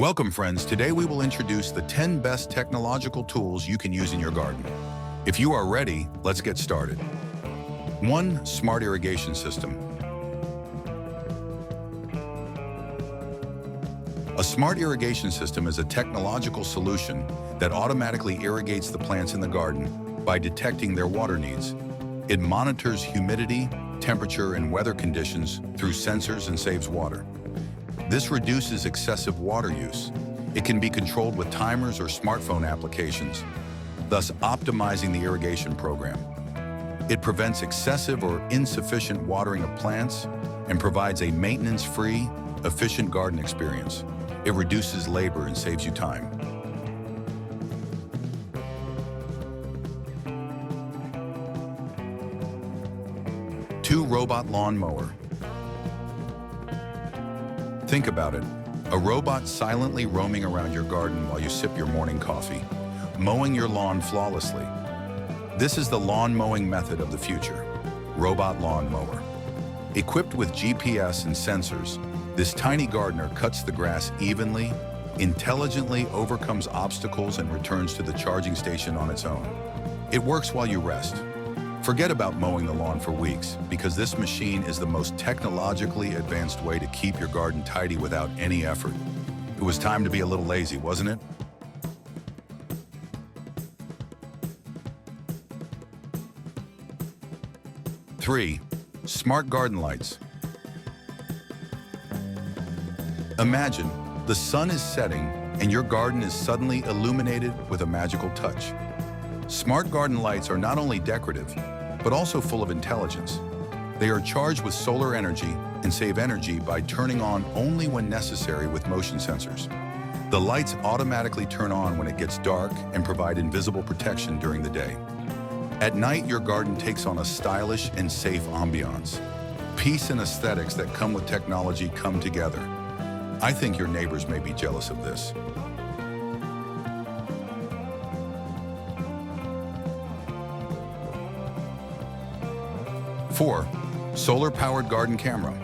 Welcome, friends. Today we will introduce the 10 best technological tools you can use in your garden. If you are ready, let's get started. 1. Smart irrigation system. A smart irrigation system is a technological solution that automatically irrigates the plants in the garden by detecting their water needs. It monitors humidity, temperature, and weather conditions through sensors and saves water. This reduces excessive water use. It can be controlled with timers or smartphone applications, thus optimizing the irrigation program. It prevents excessive or insufficient watering of plants and provides a maintenance-free, efficient garden experience. It reduces labor and saves you time. 2. Robot lawn mower. Think about it. A robot silently roaming around your garden while you sip your morning coffee, mowing your lawn flawlessly. This is the lawn mowing method of the future. Robot lawn mower. Equipped with GPS and sensors, this tiny gardener cuts the grass evenly, intelligently overcomes obstacles, and returns to the charging station on its own. It works while you rest. Forget about mowing the lawn for weeks, because this machine is the most technologically advanced way to keep your garden tidy without any effort. It was time to be a little lazy, wasn't it? 3. Smart garden lights. Imagine the sun is setting and your garden is suddenly illuminated with a magical touch. Smart garden lights are not only decorative, but also full of intelligence. They are charged with solar energy and save energy by turning on only when necessary with motion sensors. The lights automatically turn on when it gets dark and provide invisible protection during the day. At night, your garden takes on a stylish and safe ambiance. Peace and aesthetics that come with technology come together. I think your neighbors may be jealous of this. 4. Solar-powered garden camera.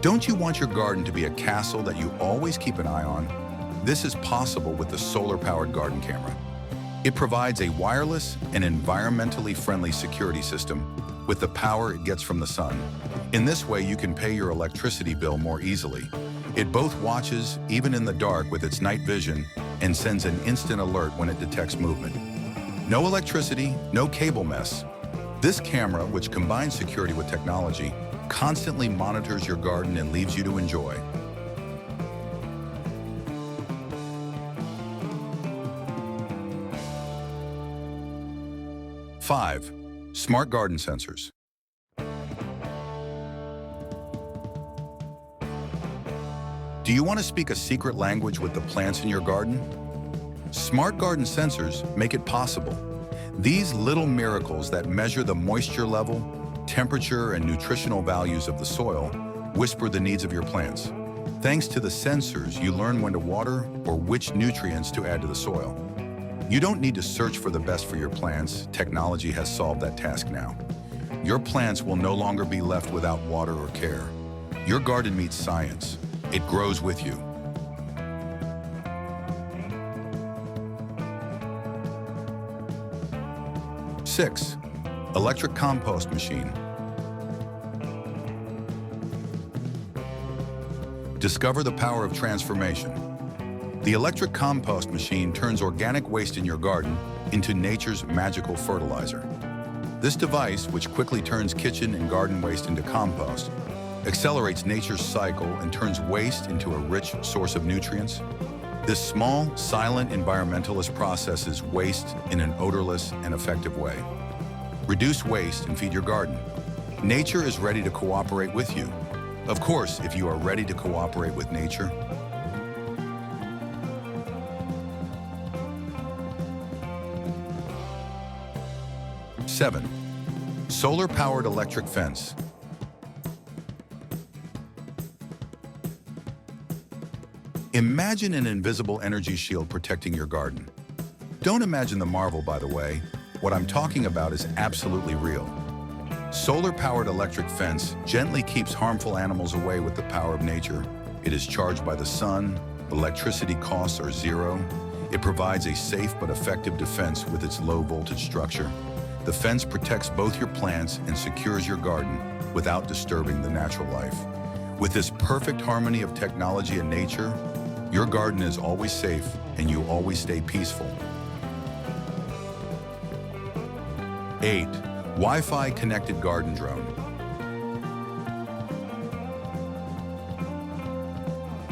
Don't you want your garden to be a castle that you always keep an eye on? This is possible with the solar-powered garden camera. It provides a wireless and environmentally friendly security system with the power it gets from the sun. In this way, you can pay your electricity bill more easily. It both watches, even in the dark, with its night vision and sends an instant alert when it detects movement. No electricity, no cable mess. This camera, which combines security with technology, constantly monitors your garden and leaves you to enjoy. 5. Smart garden sensors. Do you want to speak a secret language with the plants in your garden? Smart garden sensors make it possible. These little miracles that measure the moisture level, temperature, and nutritional values of the soil whisper the needs of your plants. Thanks to the sensors, you learn when to water or which nutrients to add to the soil. You don't need to search for the best for your plants. Technology has solved that task now. Your plants will no longer be left without water or care. Your garden meets science. It grows with you. 6. Electric compost machine. Discover the power of transformation. The electric compost machine turns organic waste in your garden into nature's magical fertilizer. This device, which quickly turns kitchen and garden waste into compost, accelerates nature's cycle and turns waste into a rich source of nutrients. This small, silent environmentalist processes waste in an odorless and effective way. Reduce waste and feed your garden. Nature is ready to cooperate with you. Of course, if you are ready to cooperate with nature. 7. Solar-powered electric fence. Imagine an invisible energy shield protecting your garden. Don't imagine the Marvel, by the way. What I'm talking about is absolutely real. Solar-powered electric fence gently keeps harmful animals away with the power of nature. It is charged by the sun, electricity costs are zero. It provides a safe but effective defense with its low-voltage structure. The fence protects both your plants and secures your garden without disturbing the natural life. With this perfect harmony of technology and nature, your garden is always safe and you always stay peaceful. 8. Wi-Fi connected garden drone.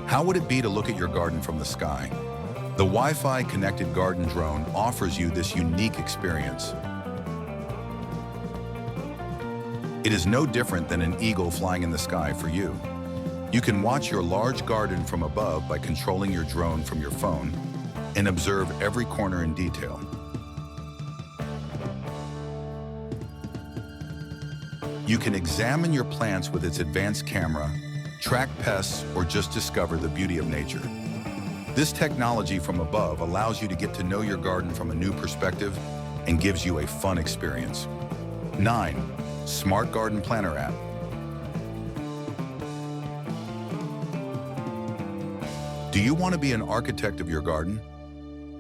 How would it be to look at your garden from the sky? The Wi-Fi connected garden drone offers you this unique experience. It is no different than an eagle flying in the sky for you. You can watch your large garden from above by controlling your drone from your phone and observe every corner in detail. You can examine your plants with its advanced camera, track pests, or just discover the beauty of nature. This technology from above allows you to get to know your garden from a new perspective and gives you a fun experience. 9. Smart Garden Planner app. Do you want to be an architect of your garden?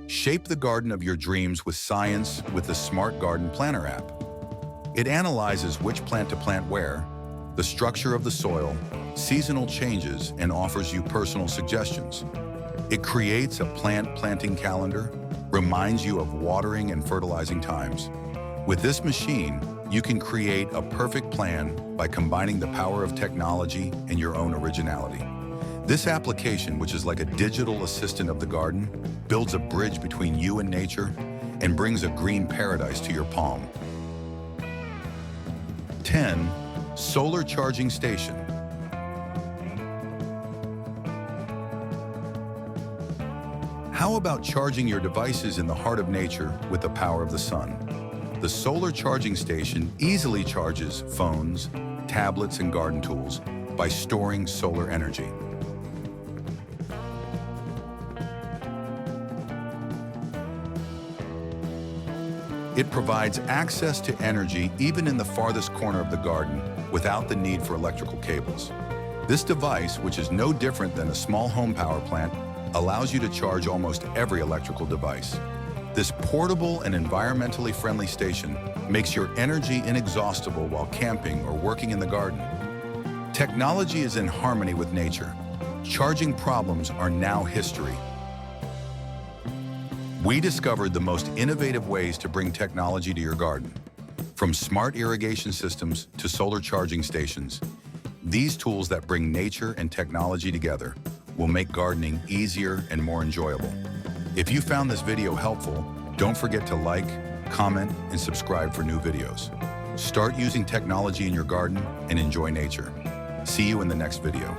Shape the garden of your dreams with science with the Smart Garden Planner app. It analyzes which plant to plant where, the structure of the soil, seasonal changes, and offers you personal suggestions. It creates a plant planting calendar, reminds you of watering and fertilizing times. With this machine, you can create a perfect plan by combining the power of technology and your own originality. This application, which is like a digital assistant of the garden, builds a bridge between you and nature and brings a green paradise to your palm. 10. Solar charging station. How about charging your devices in the heart of nature with the power of the sun? The solar charging station easily charges phones, tablets, and garden tools by storing solar energy. It provides access to energy even in the farthest corner of the garden without the need for electrical cables. This device, which is no different than a small home power plant, allows you to charge almost every electrical device. This portable and environmentally friendly station makes your energy inexhaustible while camping or working in the garden. Technology is in harmony with nature. Charging problems are now history. We discovered the most innovative ways to bring technology to your garden. From smart irrigation systems to solar charging stations, these tools that bring nature and technology together will make gardening easier and more enjoyable. If you found this video helpful, don't forget to like, comment, and subscribe for new videos. Start using technology in your garden and enjoy nature. See you in the next video.